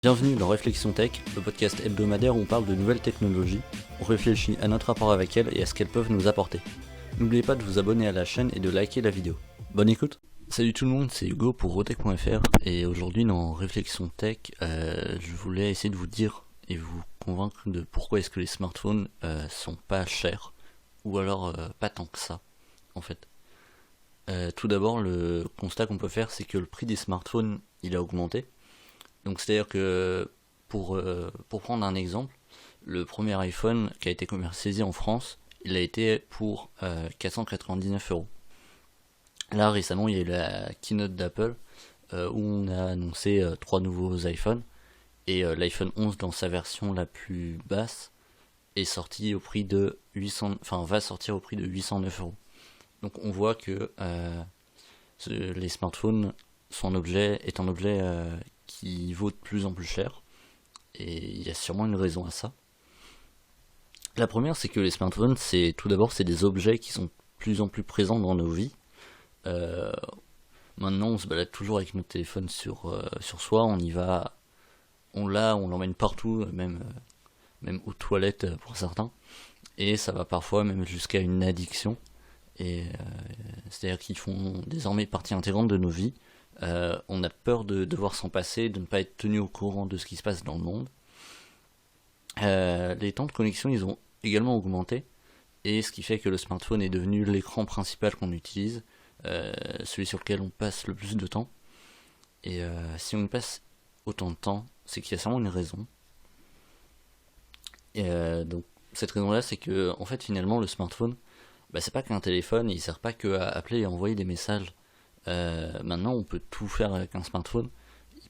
Bienvenue dans Réflexion Tech, le podcast hebdomadaire où on parle de nouvelles technologies, on réfléchit à notre rapport avec elles et à ce qu'elles peuvent nous apporter. N'oubliez pas de vous abonner à la chaîne et de liker la vidéo. Bonne écoute. Salut tout le monde, c'est Hugo pour Rotech.fr et aujourd'hui dans Réflexion Tech, je voulais essayer de vous dire et vous convaincre de pourquoi est-ce que les smartphones sont pas chers ou alors pas tant que ça en fait. Tout d'abord, le constat qu'on peut faire, c'est que le prix des smartphones il a augmenté. Donc c'est-à-dire que pour prendre un exemple, le premier iPhone qui a été commercialisé en France, il a été pour 499€. Là récemment il y a eu la keynote d'Apple où on a annoncé 3 nouveaux iPhones et l'iPhone 11 dans sa version la plus basse est sorti au prix de 800, enfin va sortir au prix de 809€. Donc on voit que les smartphones est un objet qui vaut de plus en plus cher, et il y a sûrement une raison à ça. La première, c'est que les smartphones, tout d'abord, c'est des objets qui sont de plus en plus présents dans nos vies. Maintenant, on se balade toujours avec notre téléphone sur soi, on y va, on l'emmène partout, même aux toilettes pour certains, et ça va parfois même jusqu'à une addiction. Et c'est-à-dire qu'ils font désormais partie intégrante de nos vies. On a peur de devoir s'en passer, de ne pas être tenu au courant de ce qui se passe dans le monde. Les temps de connexion, ils ont également augmenté, et ce qui fait que le smartphone est devenu l'écran principal qu'on utilise, celui sur lequel on passe le plus de temps. Et si on y passe autant de temps, c'est qu'il y a sûrement une raison. Et donc cette raison-là, c'est que en fait finalement le smartphone, c'est pas qu'un téléphone, il sert pas que à appeler et envoyer des messages. Maintenant on peut tout faire avec un smartphone. Il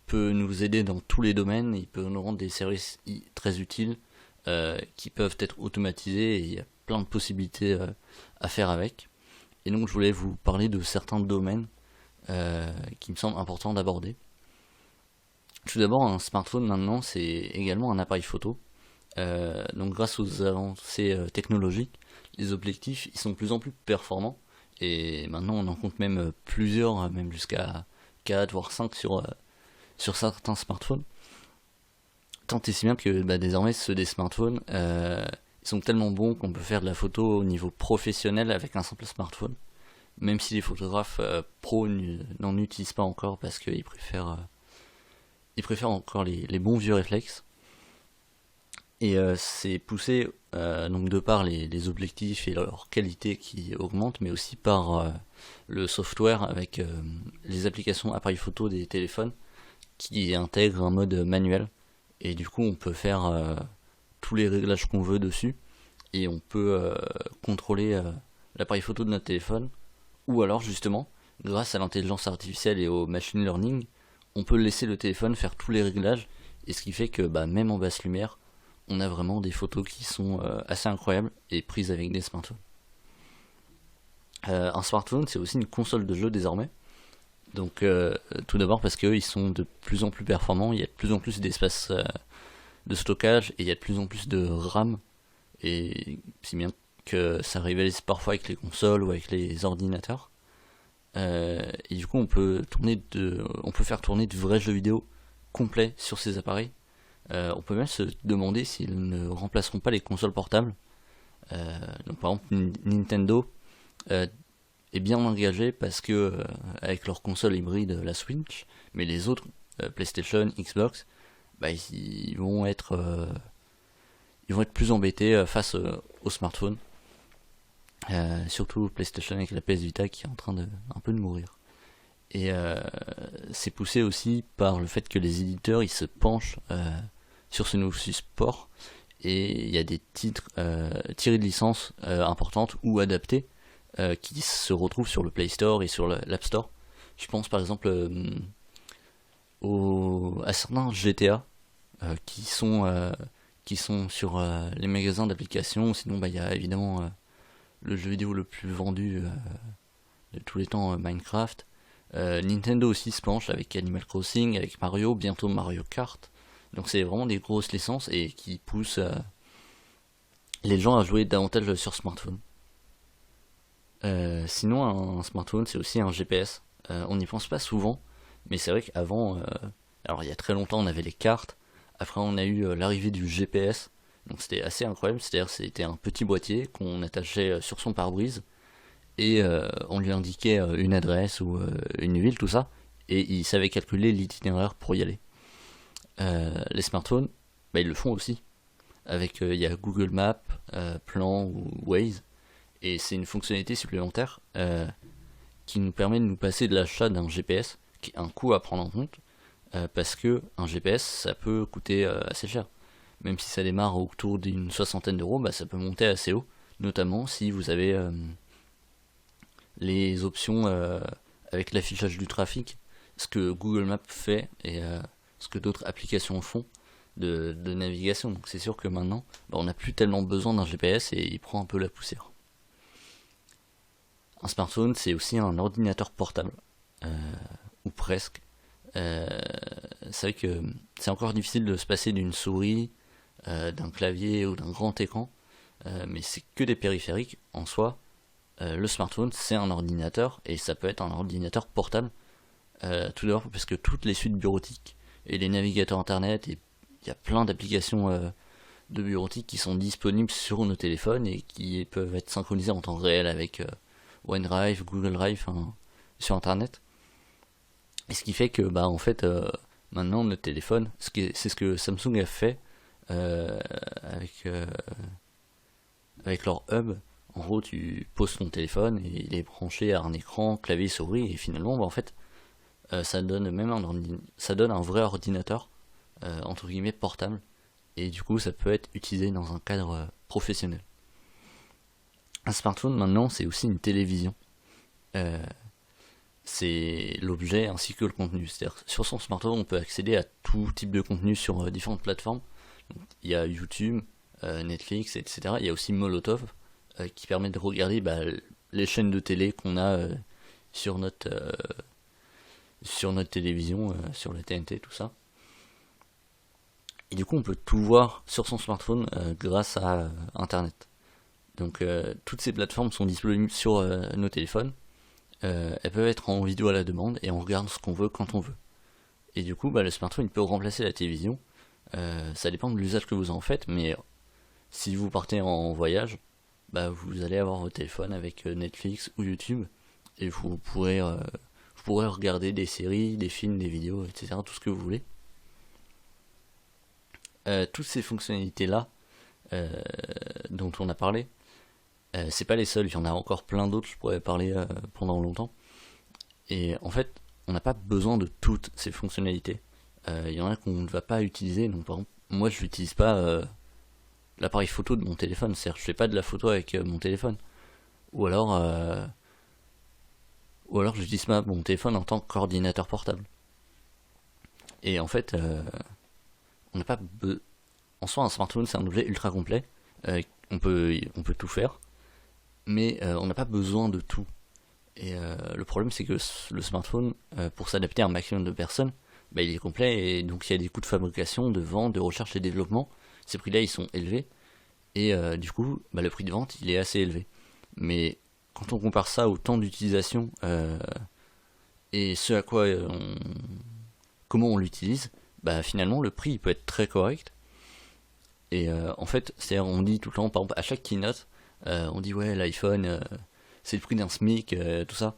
peut nous aider dans tous les domaines, il peut nous rendre des services très utiles qui peuvent être automatisés, et il y a plein de possibilités à faire avec. Et donc je voulais vous parler de certains domaines qui me semblent importants d'aborder. Tout d'abord, un smartphone maintenant c'est également un appareil photo. Donc grâce aux avancées technologiques, les objectifs ils sont de plus en plus performants, et maintenant on en compte même plusieurs, même jusqu'à 4 voire 5 sur certains smartphones. Tant et si bien que désormais ceux des smartphones ils sont tellement bons qu'on peut faire de la photo au niveau professionnel avec un simple smartphone, même si les photographes pros n'en utilisent pas encore parce qu'ils préfèrent encore les bons vieux réflexes. Et c'est poussé donc de par les objectifs et leur qualité qui augmentent, mais aussi par le software avec les applications appareil photo des téléphones qui intègrent un mode manuel. Et du coup on peut faire tous les réglages qu'on veut dessus, et on peut contrôler l'appareil photo de notre téléphone, ou alors justement grâce à l'intelligence artificielle et au machine learning, on peut laisser le téléphone faire tous les réglages, et ce qui fait que même en basse lumière on a vraiment des photos qui sont assez incroyables et prises avec des smartphones. Un smartphone c'est aussi une console de jeu désormais. Donc tout d'abord parce qu'ils sont de plus en plus performants, il y a de plus en plus d'espace de stockage, et il y a de plus en plus de RAM, et si bien que ça rivalise parfois avec les consoles ou avec les ordinateurs. Et du coup on peut faire tourner de vrais jeux vidéo complets sur ces appareils. On peut même se demander s'ils ne remplaceront pas les consoles portables. Donc par exemple Nintendo est bien engagé parce que avec leur console hybride la Switch, mais les autres PlayStation, Xbox, ils vont être plus embêtés face aux smartphones. Surtout PlayStation avec la PS Vita qui est en train un peu de mourir. Et c'est poussé aussi par le fait que les éditeurs ils se penchent sur ce nouveau support, et il y a des titres tirés de licences importantes ou adaptés qui se retrouvent sur le Play Store et sur l'App Store. Je pense par exemple à certains GTA qui sont sur les magasins d'applications. Sinon il y a évidemment le jeu vidéo le plus vendu de tous les temps, Minecraft. Nintendo aussi se penche avec Animal Crossing, avec Mario, bientôt Mario Kart. Donc c'est vraiment des grosses licences et qui poussent les gens à jouer davantage sur smartphone. Sinon un smartphone c'est aussi un GPS. On n'y pense pas souvent, mais c'est vrai qu'avant Alors il y a très longtemps on avait les cartes, après on a eu l'arrivée du GPS, donc c'était assez incroyable, c'est-à-dire c'était un petit boîtier qu'on attachait sur son pare-brise, et on lui indiquait une adresse ou une ville, tout ça, et il savait calculer l'itinéraire pour y aller. Les smartphones, bah, ils le font aussi. Avec, il y a Google Maps, Plan ou Waze, et c'est une fonctionnalité supplémentaire qui nous permet de nous passer de l'achat d'un GPS, qui est un coût à prendre en compte, parce que un GPS, ça peut coûter assez cher. Même si ça démarre autour d'une soixantaine d'euros, bah, ça peut monter assez haut, notamment si vous avez les options avec l'affichage du trafic, ce que Google Maps fait et ce que d'autres applications font de navigation. Donc c'est sûr que maintenant, bah, on n'a plus tellement besoin d'un GPS et il prend un peu la poussière. Un smartphone, c'est aussi un ordinateur portable, ou presque. C'est vrai que c'est encore difficile de se passer d'une souris, d'un clavier ou d'un grand écran, mais c'est que des périphériques en soi. Le smartphone, c'est un ordinateur et ça peut être un ordinateur portable. Tout d'abord parce que toutes les suites bureautiques et les navigateurs internet, et il y a plein d'applications de bureautique qui sont disponibles sur nos téléphones et qui peuvent être synchronisées en temps réel avec OneDrive, Google Drive, sur internet. Et ce qui fait que bah en fait maintenant notre téléphone, c'est ce que Samsung a fait euh, avec avec leur hub. En gros, tu poses ton téléphone et il est branché à un écran, clavier, souris, et finalement, bah, en fait, ça donne ça donne un vrai ordinateur entre guillemets portable, et du coup, ça peut être utilisé dans un cadre professionnel. Un smartphone maintenant, c'est aussi une télévision. Euh, c'est l'objet ainsi que le contenu. C'est-à-dire sur son smartphone, on peut accéder à tout type de contenu sur différentes plateformes. Donc, il y a YouTube, Netflix, etc. Il y a aussi Molotov qui permet de regarder bah, les chaînes de télé qu'on a sur sur notre télévision, sur la TNT, tout ça. Et du coup, on peut tout voir sur son smartphone grâce à Internet. Donc, toutes ces plateformes sont disponibles sur nos téléphones. Elles peuvent être en vidéo à la demande et on regarde ce qu'on veut quand on veut. Et du coup, bah, le smartphone il peut remplacer la télévision. Ça dépend de l'usage que vous en faites, mais si vous partez en voyage, bah, vous allez avoir votre téléphone avec Netflix ou YouTube et vous pourrez regarder des séries, des films, des vidéos, etc. Tout ce que vous voulez. Toutes ces fonctionnalités-là dont on a parlé, c'est pas les seuls, il y en a encore plein d'autres, je pourrais parler pendant longtemps. Et en fait, on n'a pas besoin de toutes ces fonctionnalités. Il y en a qu'on ne va pas utiliser, donc par exemple, moi je n'utilise pas l'appareil photo de mon téléphone, c'est-à-dire je fais pas de la photo avec mon téléphone. Ou alors, euh, ou alors j'utilise mon téléphone en tant qu'ordinateur portable. Et en fait, on n'a pas en soi un smartphone c'est un objet ultra complet, on peut tout faire, mais on n'a pas besoin de tout. Et le problème c'est que le smartphone, pour s'adapter à un maximum de personnes, bah, il est complet et donc il y a des coûts de fabrication, de vente, de recherche et développement. Ces prix-là ils sont élevés et du coup bah, le prix de vente il est assez élevé. Mais quand on compare ça au temps d'utilisation et ce à quoi comment on l'utilise, bah finalement le prix il peut être très correct. Et en fait, c'est-à-dire on dit tout le temps, par exemple à chaque keynote, on dit ouais l'iPhone c'est le prix d'un SMIC, tout ça.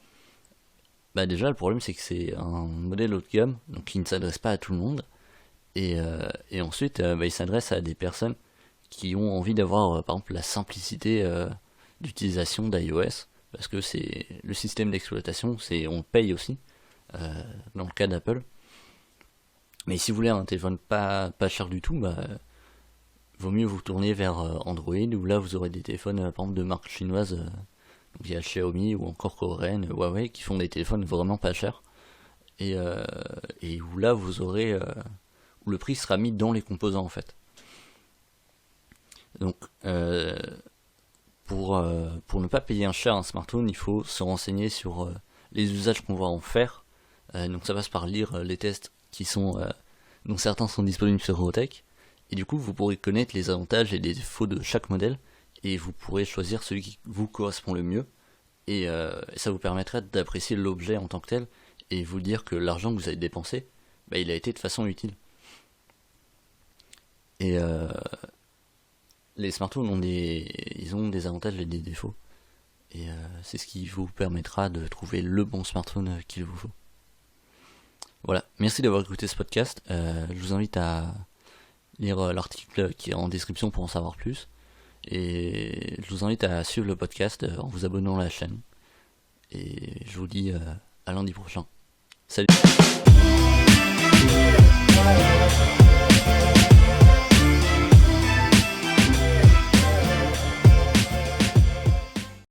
Bah déjà le problème c'est que c'est un modèle haut de gamme, donc qui ne s'adresse pas à tout le monde. Et ensuite bah, il s'adresse à des personnes qui ont envie d'avoir par exemple la simplicité d'utilisation d'iOS, parce que c'est le système d'exploitation, c'est on paye aussi dans le cas d'Apple. Mais si vous voulez un téléphone pas cher du tout, bah vaut mieux vous tourner vers Android, où là vous aurez des téléphones par exemple de marque chinoise, donc il y a Xiaomi ou encore coréenne, Huawei, qui font des téléphones vraiment pas chers, et où là vous aurez où le prix sera mis dans les composants en fait. Donc pour ne pas payer un cher un smartphone, il faut se renseigner sur les usages qu'on va en faire. Donc ça passe par lire les tests qui sont dont certains sont disponibles sur Eurotech. Et du coup, vous pourrez connaître les avantages et les défauts de chaque modèle, et vous pourrez choisir celui qui vous correspond le mieux. Et ça vous permettra d'apprécier l'objet en tant que tel, et vous dire que l'argent que vous avez dépensé, bah, il a été de façon utile. Et les smartphones ils ont des avantages et des défauts. Et c'est ce qui vous permettra de trouver le bon smartphone qu'il vous faut. Voilà, merci d'avoir écouté ce podcast. Je vous invite à lire l'article qui est en description pour en savoir plus. Et je vous invite à suivre le podcast en vous abonnant à la chaîne. Et je vous dis à lundi prochain. Salut!